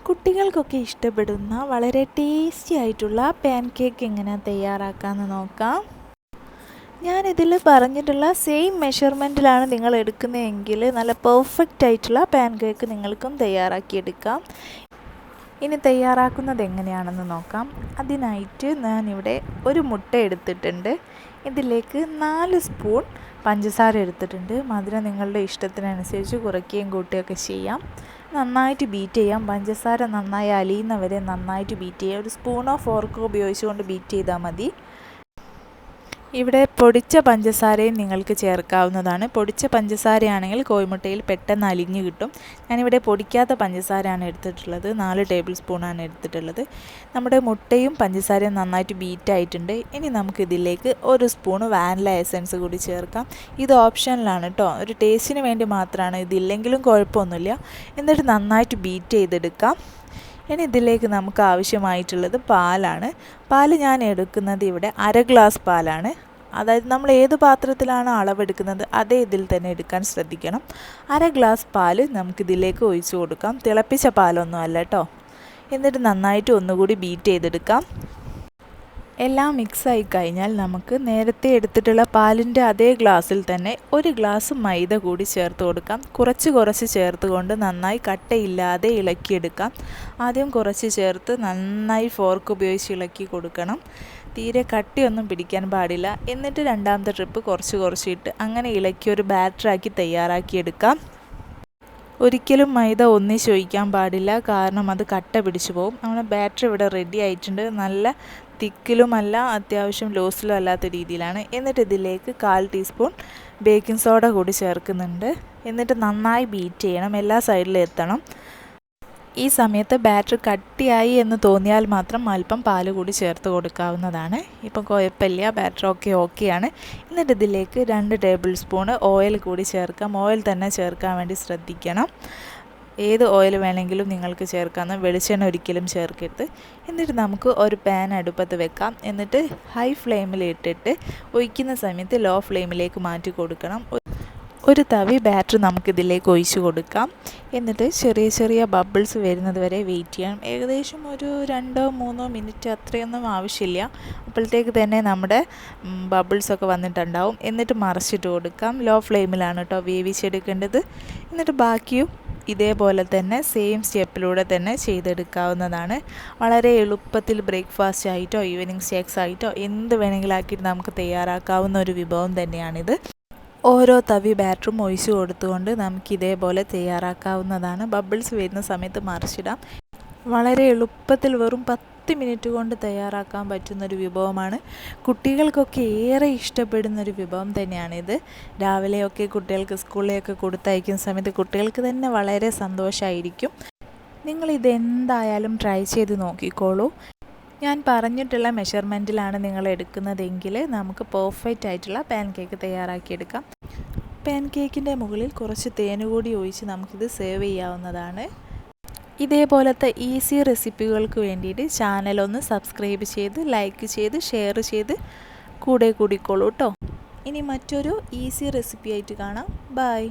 കുട്ടികൾക്കൊക്കെ ഇഷ്ടപ്പെടുന്ന വളരെ ടേസ്റ്റി ആയിട്ടുള്ള പാൻ കേക്ക് എങ്ങനെ തയ്യാറാക്കാമെന്ന് നോക്കാം. ഞാനിതിൽ പറഞ്ഞിട്ടുള്ള സെയിം മെഷർമെൻറ്റിലാണ് നിങ്ങൾ എടുക്കുന്നതെങ്കിൽ നല്ല പെർഫെക്റ്റ് ആയിട്ടുള്ള പാൻ കേക്ക് നിങ്ങൾക്കും തയ്യാറാക്കിയെടുക്കാം. ഇനി തയ്യാറാക്കുന്നത് എങ്ങനെയാണെന്ന് നോക്കാം. അതിനായിട്ട് ഞാനിവിടെ ഒരു മുട്ട എടുത്തിട്ടുണ്ട്. ഇതിലേക്ക് 4 സ്പൂൺ പഞ്ചസാര എടുത്തിട്ടുണ്ട്. മധുരം നിങ്ങളുടെ ഇഷ്ടത്തിനനുസരിച്ച് കുറയ്ക്കുകയും കൂട്ടുകയൊക്കെ ചെയ്യാം. നന്നായിട്ട് ബീറ്റ് ചെയ്യാം. പഞ്ചസാര നന്നായി അലിയുന്നവരെ നന്നായിട്ട് ബീറ്റ് ചെയ്യുക. ഒരു സ്പൂണോ ഫോർക്കോ ഉപയോഗിച്ചുകൊണ്ട് ബീറ്റ് ചെയ്താൽ മതി. ഇവിടെ പൊടിച്ച പഞ്ചസാരയും നിങ്ങൾക്ക് ചേർക്കാവുന്നതാണ്. പൊടിച്ച പഞ്ചസാരയാണെങ്കിൽ കോഴിമുട്ടയിൽ പെട്ടെന്ന് അലിഞ്ഞ് കിട്ടും. ഞാനിവിടെ പൊടിക്കാത്ത പഞ്ചസാരയാണ് എടുത്തിട്ടുള്ളത്. 4 ടേബിൾ സ്പൂണാണ് എടുത്തിട്ടുള്ളത്. നമ്മുടെ മുട്ടയും പഞ്ചസാരയും നന്നായിട്ട് ബീറ്റ് ആയിട്ടുണ്ട്. ഇനി നമുക്കിതിലേക്ക് 1 സ്പൂണ് വാനില എസൻസ് കൂടി ചേർക്കാം. ഇത് ഓപ്ഷനിലാണ് കേട്ടോ, ഒരു ടേസ്റ്റിന് വേണ്ടി മാത്രമാണ്. ഇതില്ലെങ്കിലും കുഴപ്പമൊന്നുമില്ല. എന്നിട്ട് നന്നായിട്ട് ബീറ്റ് ചെയ്തെടുക്കാം. ഇനി ഇതിലേക്ക് നമുക്ക് ആവശ്യമായിട്ടുള്ളത് പാലാണ്. പാൽ ഞാൻ എടുക്കുന്നത് ഇവിടെ 1/2 ഗ്ലാസ് പാലാണ്. അതായത് നമ്മൾ ഏത് പാത്രത്തിലാണ് അളവെടുക്കുന്നത് അതേ ഇതിൽ തന്നെ എടുക്കാൻ ശ്രദ്ധിക്കണം. 1/2 ഗ്ലാസ് പാൽ നമുക്കിതിലേക്ക് ഒഴിച്ചു കൊടുക്കാം. തിളപ്പിച്ച പാലൊന്നും അല്ല കേട്ടോ. എന്നിട്ട് നന്നായിട്ട് ഒന്നുകൂടി ബീറ്റ് ചെയ്തെടുക്കാം. എല്ലാം മിക്സായി കഴിഞ്ഞാൽ നമുക്ക് നേരത്തെ എടുത്തിട്ടുള്ള പാലിൻ്റെ അതേ ഗ്ലാസ്സിൽ തന്നെ 1 ഗ്ലാസ് മൈദ കൂടി ചേർത്ത് കൊടുക്കാം. കുറച്ച് ചേർത്ത് കൊണ്ട് നന്നായി കട്ടയില്ലാതെ ഇളക്കിയെടുക്കാം. ആദ്യം കുറച്ച് ചേർത്ത് നന്നായി ഫോർക്ക് ഉപയോഗിച്ച് ഇളക്കി കൊടുക്കണം. തീരെ കട്ടിയൊന്നും പിടിക്കാൻ പാടില്ല. എന്നിട്ട് രണ്ടാമത്തെ ട്രിപ്പ് കുറച്ചിട്ട് അങ്ങനെ ഇളക്കി ഒരു ബാറ്ററാക്കി തയ്യാറാക്കിയെടുക്കാം. ഒരിക്കലും മൈദ ഒന്നിച്ചൊഴിക്കാൻ പാടില്ല, കാരണം അത് കട്ട പിടിച്ചു പോകും. നമ്മുടെ ബാറ്റർ ഇവിടെ റെഡി ആയിട്ടുണ്ട്. നല്ല തിക്കിലുമല്ല അത്യാവശ്യം ലൂസിലും അല്ലാത്ത രീതിയിലാണ്. എന്നിട്ട് ഇതിലേക്ക് 1/4 ടീസ്പൂൺ ബേക്കിംഗ് സോഡ കൂടി ചേർക്കുന്നുണ്ട്. എന്നിട്ട് നന്നായി ബീറ്റ് ചെയ്യണം. എല്ലാ സൈഡിലും എത്തണം. ഈ സമയത്ത് ബാറ്റർ കട്ടിയായി എന്ന് തോന്നിയാൽ മാത്രം അല്പം പാൽ കൂടി ചേർത്ത് കൊടുക്കാവുന്നതാണ്. ഇപ്പം കുഴപ്പമില്ല, ബാറ്റർ ഓക്കെയാണ്. എന്നിട്ട് ഇതിലേക്ക് 2 ടേബിൾ സ്പൂണ് ഓയിൽ കൂടി ചേർക്കാം. ഓയിൽ തന്നെ ചേർക്കാൻ വേണ്ടി ശ്രദ്ധിക്കണം. ഏത് ഓയിൽ വേണമെങ്കിലും നിങ്ങൾക്ക് ചേർക്കാം. വെളിച്ചെണ്ണ ഒരിക്കലും ചേർക്കരുത്. എന്നിട്ട് നമുക്ക് ഒരു പാൻ അടുപ്പത്ത് വെക്കാം. എന്നിട്ട് ഹൈ ഫ്ലെയിമിൽ ഇട്ടിട്ട് ഒഴിക്കുന്ന സമയത്ത് ലോ ഫ്ലെയിമിലേക്ക് മാറ്റി കൊടുക്കണം. ഒരു തവി ബാറ്റർ നമുക്കിതിലേക്ക് ഒഴിച്ച് കൊടുക്കാം. എന്നിട്ട് ചെറിയ ബബിൾസ് വരുന്നത് വരെ വെയിറ്റ് ചെയ്യണം. ഏകദേശം ഒരു 2-3 മിനിറ്റ്, അത്രയൊന്നും ആവശ്യമില്ല. അപ്പോഴത്തേക്ക് തന്നെ നമ്മുടെ ബബിൾസൊക്കെ വന്നിട്ടുണ്ടാവും. എന്നിട്ട് മറിച്ചിട്ട് കൊടുക്കാം. ലോ ഫ്ലെയിമിലാണ് കേട്ടോ വേവിച്ചെടുക്കേണ്ടത്. എന്നിട്ട് ബാക്കിയും ഇതേപോലെ തന്നെ സെയിം സ്റ്റെപ്പിലൂടെ തന്നെ ചെയ്തെടുക്കാവുന്നതാണ്. വളരെ എളുപ്പത്തിൽ ബ്രേക്ക്ഫാസ്റ്റ് ആയിട്ടോ ഈവനിങ് സ്നാക്സ് ആയിട്ടോ എന്ത് വേണമെങ്കിലും ആക്കിയിട്ട് നമുക്ക് തയ്യാറാക്കാവുന്ന ഒരു വിഭവം തന്നെയാണിത്. ഓരോ തവി ബാറ്ററും ഒഴിച്ചു കൊടുത്തുകൊണ്ട് നമുക്ക് ഇതേപോലെ തയ്യാറാക്കാവുന്നതാണ്. ബബിൾസ് വരുന്ന സമയത്ത് മറിച്ചിടാം. വളരെ എളുപ്പത്തിൽ വെറും 10 മിനിറ്റ് കൊണ്ട് തയ്യാറാക്കാൻ പറ്റുന്നൊരു വിഭവമാണ്. കുട്ടികൾക്കൊക്കെ ഏറെ ഇഷ്ടപ്പെടുന്നൊരു വിഭവം തന്നെയാണിത്. രാവിലെയൊക്കെ കുട്ടികൾക്ക് സ്കൂളിലേക്ക് കൊടുത്തയക്കുന്ന സമയത്ത് കുട്ടികൾക്ക് തന്നെ വളരെ സന്തോഷമായിരിക്കും. നിങ്ങളിതെന്തായാലും ട്രൈ ചെയ്ത് നോക്കിക്കോളൂ. ഞാൻ പറഞ്ഞിട്ടുള്ള മെഷർമെൻറ്റിലാണ് നിങ്ങൾ എടുക്കുന്നതെങ്കിൽ നമുക്ക് പെർഫെക്റ്റ് ആയിട്ടുള്ള പാൻ കേക്ക് തയ്യാറാക്കിയെടുക്കാം. പാൻ കേക്കിൻ്റെ മുകളിൽ കുറച്ച് തേനുകൂടി ഒഴിച്ച് നമുക്കിത് സെർവ് ചെയ്യാവുന്നതാണ്. ഇതേപോലത്തെ ഈസി റെസിപ്പികൾക്ക് വേണ്ടിയിട്ട് ചാനലൊന്ന് സബ്സ്ക്രൈബ് ചെയ്ത് ലൈക്ക് ചെയ്ത് ഷെയർ ചെയ്ത് കൂടെ കൂടിക്കോളൂ കേട്ടോ. ഇനി മറ്റൊരു ഈസി റെസിപ്പി ആയിട്ട് കാണാം. ബൈ.